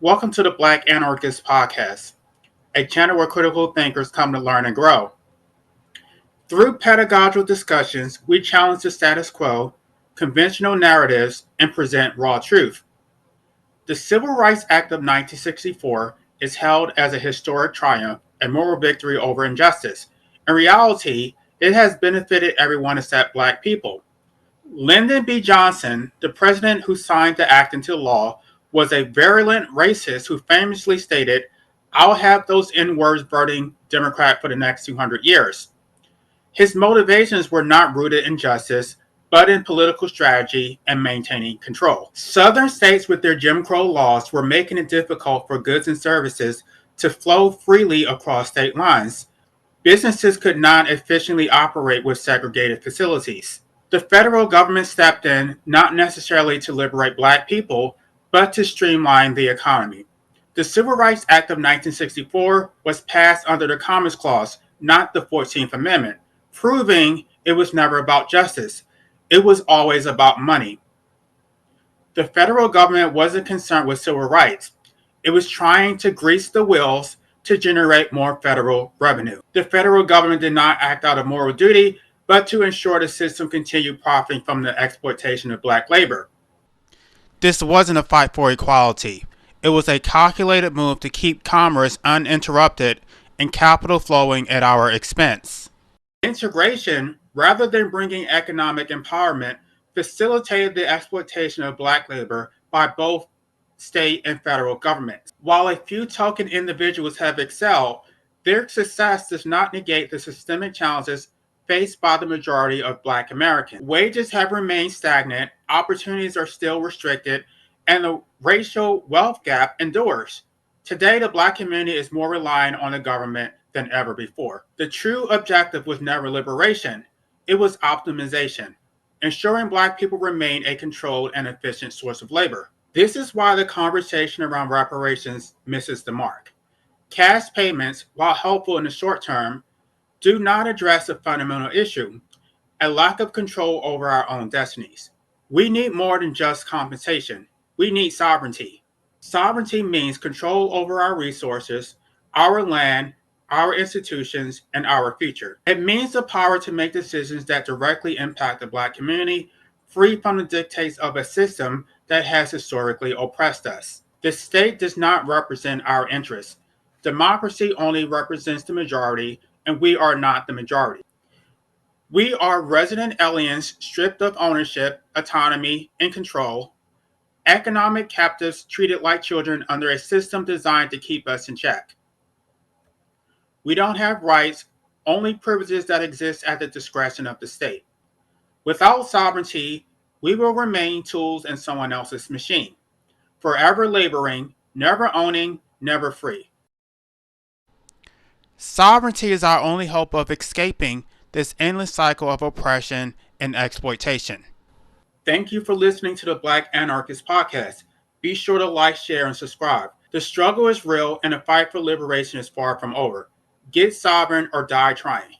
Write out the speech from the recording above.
Welcome to the Black Anarchist podcast, a channel where critical thinkers come to learn and grow. Through pedagogical discussions, we challenge the status quo, conventional narratives, and present raw truth. The Civil Rights Act of 1964 is held as a historic triumph, a moral victory over injustice. In reality, it has benefited everyone except Black people. Lyndon B. Johnson, the president who signed the act into law, was a virulent racist who famously stated, "I'll have those N-words burning Democrat for the next 200 years." His motivations were not rooted in justice, but in political strategy and maintaining control. Southern states with their Jim Crow laws were making it difficult for goods and services to flow freely across state lines. Businesses could not efficiently operate with segregated facilities. The federal government stepped in not necessarily to liberate Black people, but to streamline the economy. The Civil Rights Act of 1964 was passed under the Commerce Clause, not the 14th Amendment, proving it was never about justice. It was always about money. The federal government wasn't concerned with civil rights. It was trying to grease the wheels to generate more federal revenue. The federal government did not act out of moral duty, but to ensure the system continued profiting from the exploitation of Black labor. This wasn't a fight for equality. It was a calculated move to keep commerce uninterrupted and capital flowing at our expense. Integration, rather than bringing economic empowerment, facilitated the exploitation of Black labor by both state and federal governments. While a few token individuals have excelled, their success does not negate the systemic challenges faced by the majority of Black Americans. Wages have remained stagnant, opportunities are still restricted, and the racial wealth gap endures. Today, the Black community is more reliant on the government than ever before. The true objective was never liberation, it was optimization, ensuring Black people remain a controlled and efficient source of labor. This is why the conversation around reparations misses the mark. Cash payments, while helpful in the short term, do not address a fundamental issue, a lack of control over our own destinies. We need more than just compensation. We need sovereignty. Sovereignty means control over our resources, our land, our institutions, and our future. It means the power to make decisions that directly impact the Black community, free from the dictates of a system that has historically oppressed us. The state does not represent our interests. Democracy only represents the majority, and we are not the majority. We are resident aliens stripped of ownership, autonomy, and control, economic captives treated like children under a system designed to keep us in check. We don't have rights, only privileges that exist at the discretion of the state. Without sovereignty, we will remain tools in someone else's machine, forever laboring, never owning, never free. Sovereignty is our only hope of escaping this endless cycle of oppression and exploitation. Thank you for listening to the Black Anarchist podcast. Be sure to like, share, and subscribe. The struggle is real and the fight for liberation is far from over. Get sovereign or die trying.